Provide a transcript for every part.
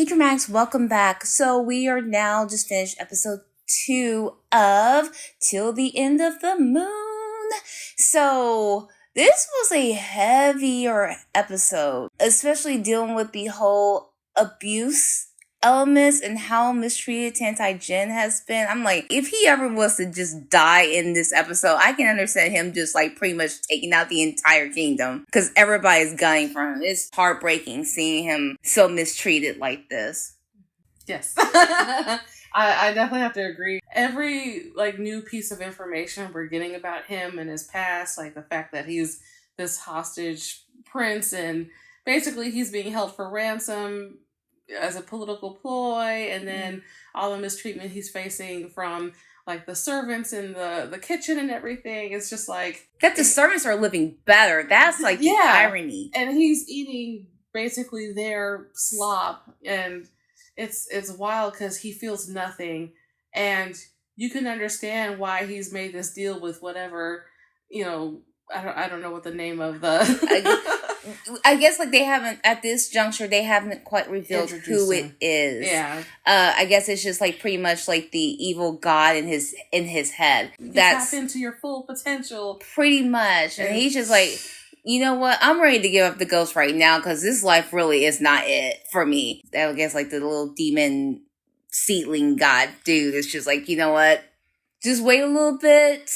Hey Dramatics, welcome back. So we are now just finished episode 2 of Till the End of the Moon. So this was a heavier episode, especially dealing with the whole abuse elements and how mistreated Tantai Jin has been. I'm like, if he ever was to just die in this episode, I can understand him just like pretty much taking out the entire kingdom because everybody's gunning for him. It's heartbreaking seeing him so mistreated like this. Yes. I definitely have to agree. Every new piece of information we're getting about him and his past, like the fact that he's this hostage prince and basically he's being held for ransom as a political ploy, and then all the mistreatment he's facing from the servants in the kitchen and everything. It's just that the servants are living better. That's the irony. And he's eating basically their slop, and it's wild because he feels nothing, and you can understand why he's made this deal with whatever, I don't know what the name of the I guess they haven't at this juncture, they haven't quite revealed who it is. Yeah. I guess it's just pretty much the evil god in his head. That's tap into your full potential. Pretty much. And he's just you know what? I'm ready to give up the ghost right now because this life really is not it for me. I guess the little demon seedling god dude is just you know what? Just wait a little bit.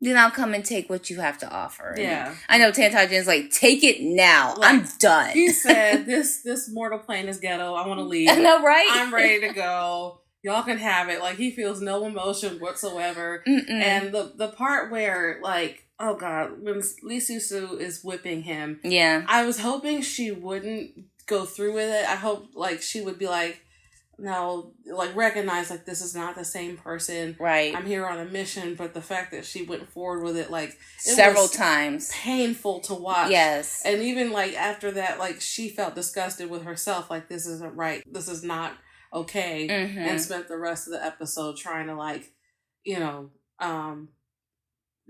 Then I'll come and take what you have to offer. Yeah. And I know Tantai Jin's take it now. I'm done. He said, this mortal plane is ghetto. I want to leave. I know, right? I'm ready to go. Y'all can have it. He feels no emotion whatsoever. Mm-mm. And the part where, oh God, when Xiwu is whipping him. Yeah. I was hoping she wouldn't go through with it. I hope, she would be no, recognize this is not the same person. Right. I'm here on a mission, but the fact that she went forward with it, several times, painful to watch. Yes. And even after that, she felt disgusted with herself. This isn't right. This is not okay. Mm-hmm. And spent the rest of the episode trying to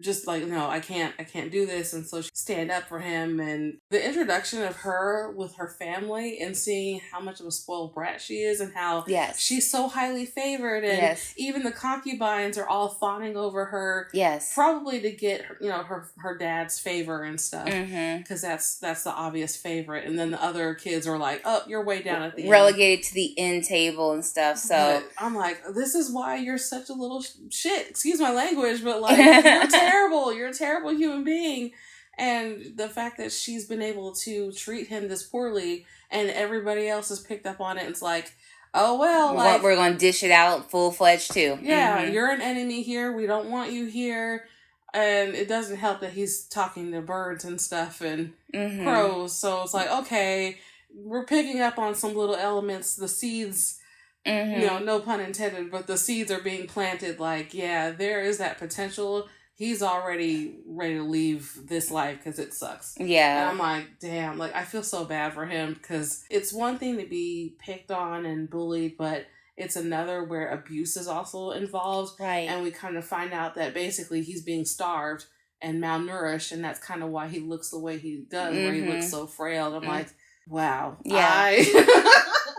just no, I can't do this. And so she stand up for him. And the introduction of her with her family and seeing how much of a spoiled brat she is and how she's so highly favored. And even the concubines are all fawning over her. Yes. Probably to get, her dad's favor and stuff. Mm-hmm. Because that's the obvious favorite. And then the other kids are oh, you're way down at the relegated end. to the end table and stuff. So but I'm this is why you're such a little shit. Excuse my language, but you're terrible. You're a terrible human being. And the fact that she's been able to treat him this poorly and everybody else has picked up on it, it's oh well, we're gonna dish it out full-fledged too. Yeah, You're an enemy here. We don't want you here. And it doesn't help that he's talking to birds and stuff and crows. So it's okay, we're picking up on some little elements. The seeds, no pun intended, but the seeds are being planted. There is that potential. He's already ready to leave this life because it sucks. Yeah. And I'm damn, I feel so bad for him because it's one thing to be picked on and bullied, but it's another where abuse is also involved. Right. And we kind of find out that basically he's being starved and malnourished, and that's kind of why he looks the way he does, where he looks so frail. And I'm wow. Yeah.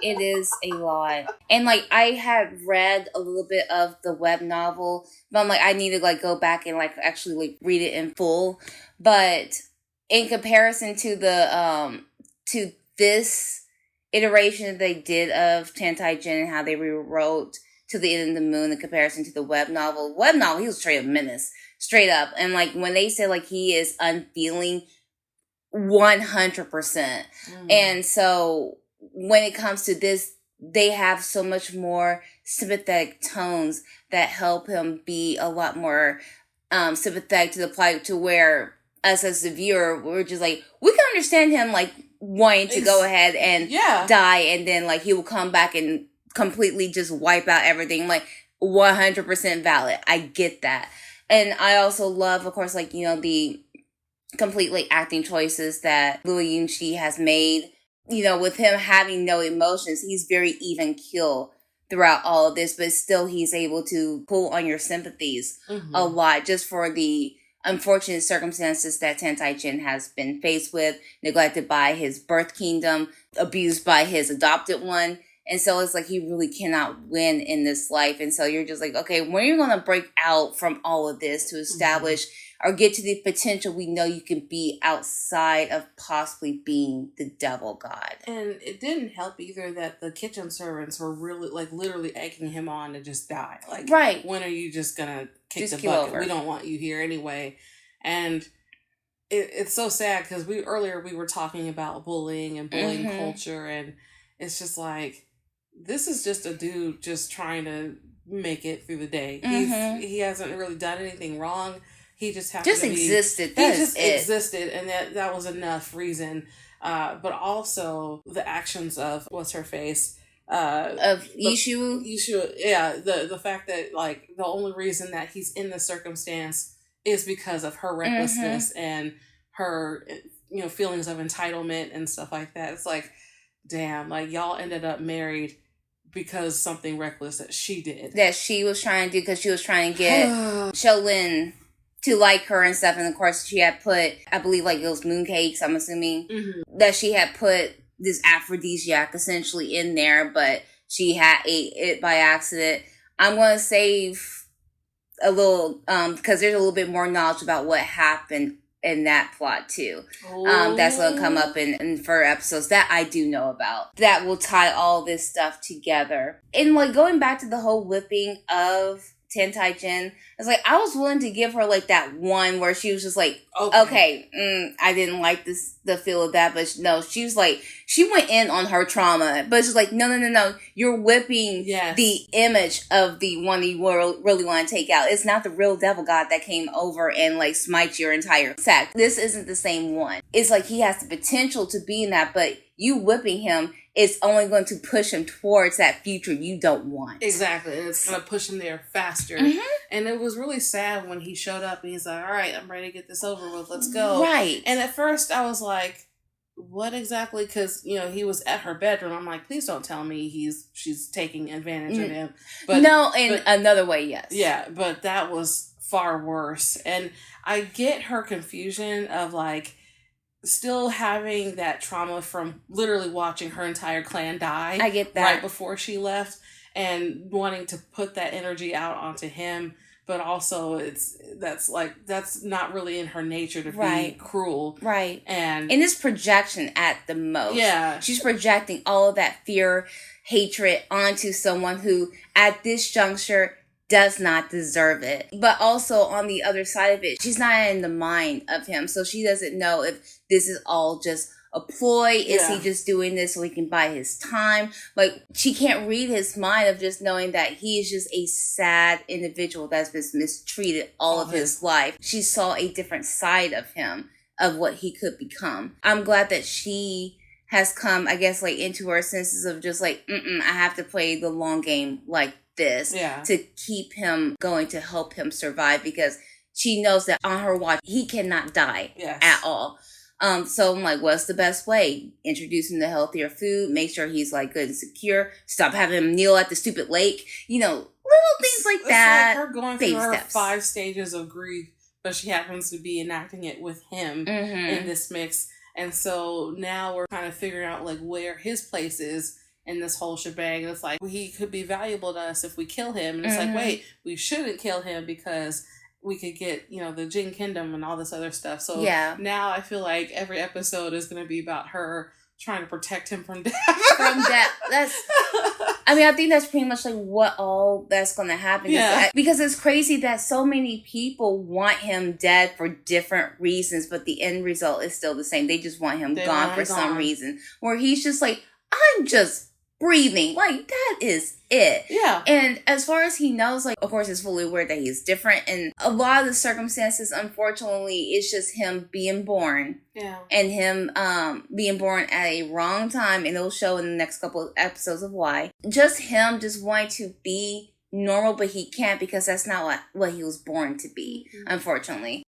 It is a lot. And I had read a little bit of the web novel, but I'm I need to go back and actually read it in full. But in comparison to the to this iteration that they did of Tantai Jin and how they rewrote To the End of the Moon in comparison to the web novel, he was straight up menace. Straight up. And when they said he is unfeeling 100%. And so when it comes to this, they have so much more sympathetic tones that help him be a lot more sympathetic to the plight, to where us as the viewer, we're just we can understand him wanting to go ahead and die, and then he will come back and completely just wipe out everything. 100% valid. I get that. And I also love, of course, the complete acting choices that Louis Yunchi has made. With him having no emotions, he's very even keel throughout all of this, but still he's able to pull on your sympathies a lot just for the unfortunate circumstances that Tantaichen has been faced with, neglected by his birth kingdom, abused by his adopted one. And so it's like he really cannot win in this life. And so you're just like, okay, when are you going to break out from all of this to establish or get to the potential we know you can be outside of possibly being the devil god? And it didn't help either that the kitchen servants were really, like, literally egging him on to just die. Like, right. When are you just going to kick just the bucket? over. We don't want you here anyway. And it's so sad because earlier we were talking about bullying and bullying culture, and it's just like, this is just a dude just trying to make it through the day. He hasn't really done anything wrong. He just happened to existed. He just existed, and that was enough reason. But also the actions of what's her face of Xiwu. Yeah, the fact that, like, the only reason that he's in this circumstance is because of her recklessness and her, feelings of entitlement and stuff like that. It's like, damn, like, y'all ended up married because something reckless that she did. That she was trying to do because she was trying to get Shaolin to like her and stuff. And of course she had put, I believe, like, those mooncakes, I'm assuming, that she had put this aphrodisiac essentially in there, but she had ate it by accident. I'm going to save a little, because there's a little bit more knowledge about what happened in that plot too. That's going to come up in further episodes that I do know about, that will tie all this stuff together. And, like, going back to the whole whipping of Tantaichen, it's like, I was willing to give her, like, that one where she was just like, okay, I didn't like the feel of that, but no, she was like, she went in on her trauma, but she's like, no, you're whipping the image of the one you really want to take out. It's not the real devil god that came over and, like, smite your entire sack. This isn't the same one. It's like he has the potential to be in that, but you whipping him is only going to push him towards that future you don't want. Exactly. And it's going to push him there faster. And it was really sad when he showed up and he's like, all right, I'm ready to get this over with. Let's go. Right. And at first I was like, what exactly? Because, he was at her bedroom. I'm like, please don't tell me she's taking advantage of him. But no, in another way, yes. Yeah, but that was far worse. And I get her confusion of, like, still having that trauma from literally watching her entire clan die. I get that. Right before she left, and wanting to put that energy out onto him. But also that's not really in her nature to be cruel. Right. And it's projection at the most. Yeah. She's projecting all of that fear, hatred onto someone who at this juncture does not deserve it. But also on the other side of it, she's not in the mind of him. So she doesn't know if this is all just a ploy. Is he just doing this so he can buy his time? Like, she can't read his mind of just knowing that he is just a sad individual that's been mistreated all of his life. She saw a different side of him, of what he could become. I'm glad that she has come, I guess, like, into her senses of just like, I have to play the long game like this to keep him going, to help him survive, because she knows that on her watch he cannot die at all. So I'm like, what's the best way? Introduce him to healthier food, make sure he's, like, good and secure, stop having him kneel at the stupid lake, little things like that. It's like her going through her 5 stages of grief, but she happens to be enacting it with him in this mix. And so now we're kind of figuring out, like, where his place is in this whole shebang. And it's like, he could be valuable to us if we kill him. And it's like, wait, we shouldn't kill him because we could get, the Jin Kingdom and all this other stuff. So now I feel like every episode is going to be about her trying to protect him from death. I think that's pretty much, like, what all that's going to happen. Yeah. Because it's crazy that so many people want him dead for different reasons, but the end result is still the same. They just want him gone for some reason. Where he's just like, I'm just breathing. Like, that is it. Yeah. And as far as he knows, like, of course, he's fully aware that he's different. And a lot of the circumstances, unfortunately, it's just him being born. Yeah. And him being born at a wrong time. And it'll show in the next couple of episodes of why. Just him just wanting to be normal, but he can't, because that's not what he was born to be, unfortunately.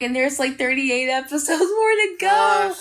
And there's like 38 episodes more to go. Gosh.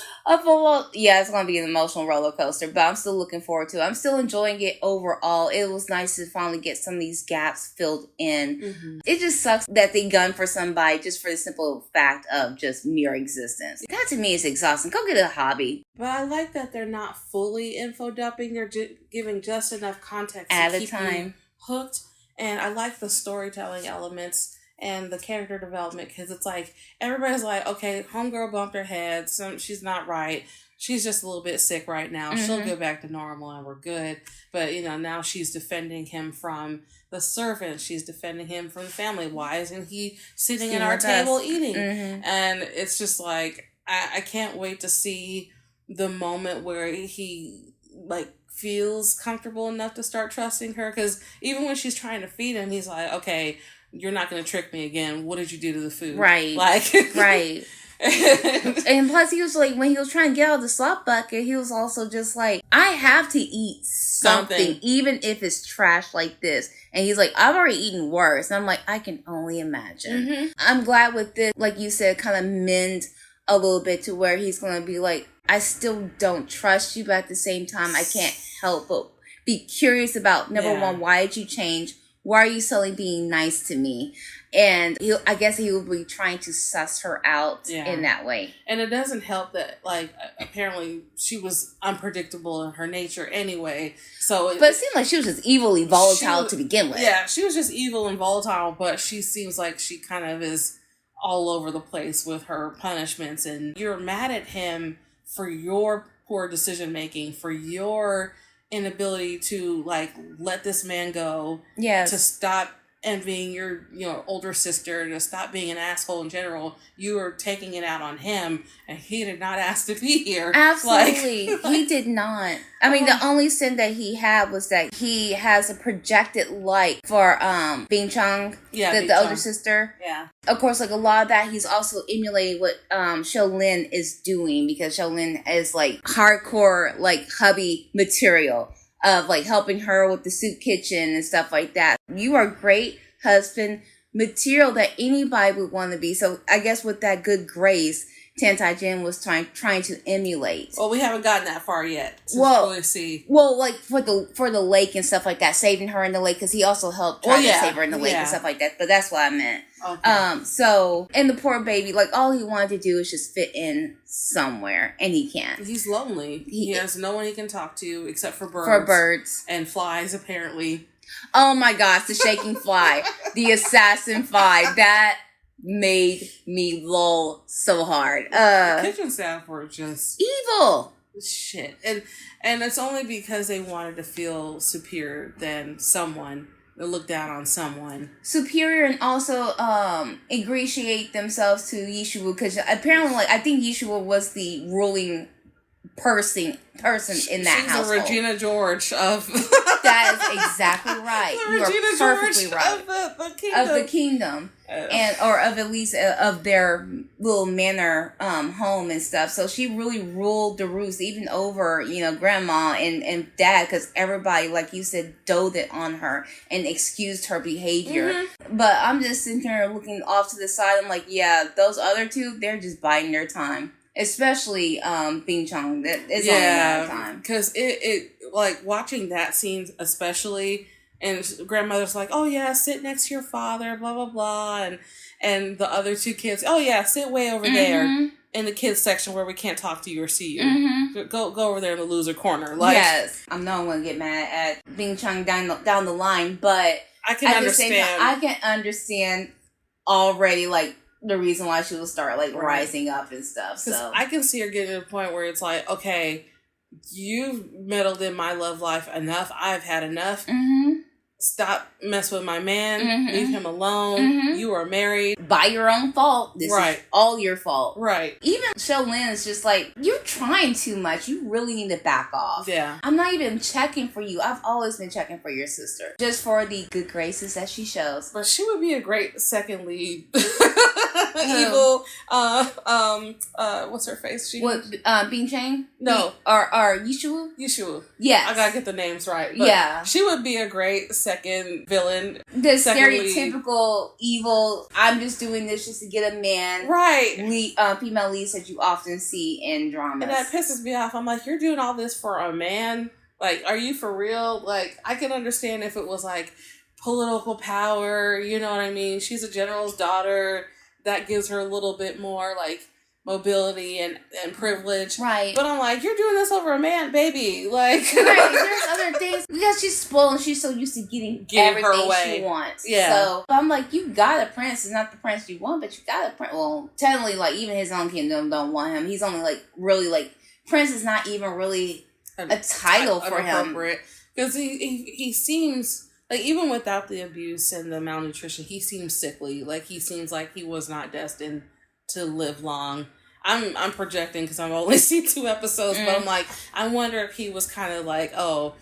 Yeah, it's going to be an emotional roller coaster, but I'm still looking forward to it. I'm still enjoying it overall. It was nice to finally get some of these gaps filled in. Mm-hmm. It just sucks that they gun for somebody just for the simple fact of just mere existence. That to me is exhausting. Go get a hobby. But I like that they're not fully info dumping. They're giving just enough context at to a keep time you hooked. And I like the storytelling elements and the character development, because it's like everybody's like, okay, homegirl bumped her head, she's not right, she's just a little bit sick right now, mm-hmm. she'll go back to normal and we're good. But now she's defending him from the servants, she's defending him from the family. Why isn't he sitting at our table eating? Mm-hmm. And it's just like I can't wait to see the moment where he like feels comfortable enough to start trusting her, because even when she's trying to feed him, he's like, okay, you're not going to trick me again. What did you do to the food? Right. Like, right. And plus, he was like, when he was trying to get out of the slop bucket, he was also just like, I have to eat something, even if it's trash like this. And he's like, I've already eaten worse. And I'm like, I can only imagine. Mm-hmm. I'm glad with this, like you said, kind of mend a little bit to where he's going to be like, I still don't trust you, but at the same time, I can't help but be curious about, number one, why did you change? Why are you suddenly being nice to me? And I guess he will be trying to suss her out in that way. And it doesn't help that, like, apparently she was unpredictable in her nature anyway. But it seemed like she was just evilly volatile to begin with. Yeah, she was just evil and volatile, but she seems like she kind of is all over the place with her punishments. And you're mad at him for your poor decision making, for your inability to like let this man go, to stop envying your older sister, to stop being an asshole in general. You are taking it out on him, and he did not ask to be here. Absolutely. He did not. I mean, the only sin that he had was that he has a projected like for Bing Chong, the older sister. Yeah. Of course, like a lot of that, he's also emulating what Xiaolin is doing, because Xiaolin is like hardcore like hubby material of like helping her with the soup kitchen and stuff like that. You are great husband material that anybody would want to be. So I guess with that good grace, Tan Tai Jin was trying to emulate. Well, we haven't gotten that far yet. Really see. Well, like for the lake and stuff like that, saving her in the lake, because he also helped try to save her in the lake and stuff like that. But that's what I meant. Okay. So, and the poor baby, like all he wanted to do is just fit in somewhere, and he can't. He's lonely. He has no one he can talk to except for birds. For birds. And flies, apparently. Oh my gosh, the shaking fly. The assassin fly. That made me lol so hard. The kitchen staff were just evil. Shit. And it's only because they wanted to feel superior than someone. They look down on someone. Superior, and also ingratiate themselves to Xiwu, because apparently, like, I think Xiwu was the ruling person in that household. She's the Regina George of... That is exactly right. The Regina perfectly George right. Of the kingdom. Or of at least of their little manor home and stuff. So she really ruled the roost, even over, grandma and dad, because everybody, like you said, doted on her and excused her behavior. Mm-hmm. But I'm just sitting here looking off to the side. I'm like, yeah, those other two, they're just biding their time. Especially Bing Chong. It's only a matter of time. Because it like watching that scene especially, and grandmother's like, oh yeah, sit next to your father, blah blah blah, and the other two kids, oh yeah, sit way over there in the kids section where we can't talk to you or see you. Mm-hmm. Go over there in the loser corner. Like, yes, I'm not going to get mad at Bing Chong down the line, but I can understand. I can understand already, like, the reason why she will start like rising up and stuff. So I can see her getting to the point where it's like, okay, you've meddled in my love life enough. I've had enough. Mm-hmm. Stop messing with my man. Mm-hmm. Leave him alone. Mm-hmm. You are married. By your own fault. This is all your fault. Right. Even Xiaolin is just like, you're trying too much. You really need to back off. Yeah. I'm not even checking for you. I've always been checking for your sister. Just for the good graces that she shows. But she would be a great second lead. evil, what's her face? What, Bing Chang? No. Or Xiwu? Xiwu. Yes. I gotta get the names right. But yeah. She would be a great second villain. The stereotypical evil, I'm just doing this just to get a man. Right. Female leads that you often see in dramas. And that pisses me off. I'm like, you're doing all this for a man? Like, are you for real? Like, I can understand if it was like political power, you know what I mean? She's a general's daughter. That gives her a little bit more like mobility and privilege. Right. But I'm like, you're doing this over a man, baby. Like, right. There's other things. Because she's spoiled and she's so used to getting everything she wants. Yeah. So I'm like, you got a prince. It's not the prince you want, but you got a prince. Well, technically, like, even his own kingdom don't want him. He's only like, really like, prince is not even really a title for him. Because he seems, like, even without the abuse and the malnutrition, he seems sickly. Like, he seems like he was not destined to live long. I'm projecting because I've only seen 2 episodes, but I'm like, I wonder if he was kind of like, oh,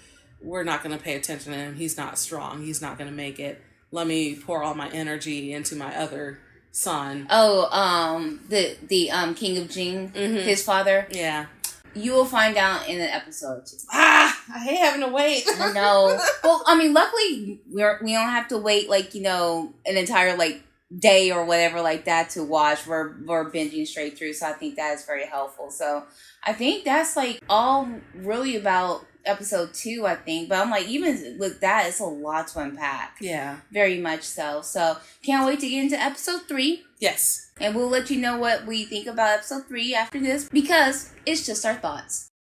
we're not going to pay attention to him. He's not strong. He's not going to make it. Let me pour all my energy into my other son. Oh, the King of Jing, his father. Yeah. You will find out in an episode or 2. I hate having to wait. I know. Well, I mean, luckily we don't have to wait like, you know, an entire like day or whatever like that to watch. We're binging straight through, so I think that is very helpful. So I think that's like all really about episode 2, I think. But I'm like, even with that, it's a lot to unpack. Yeah. Very much so. So can't wait to get into episode 3. Yes. And we'll let you know what we think about episode 3 after this, because it's just our thoughts.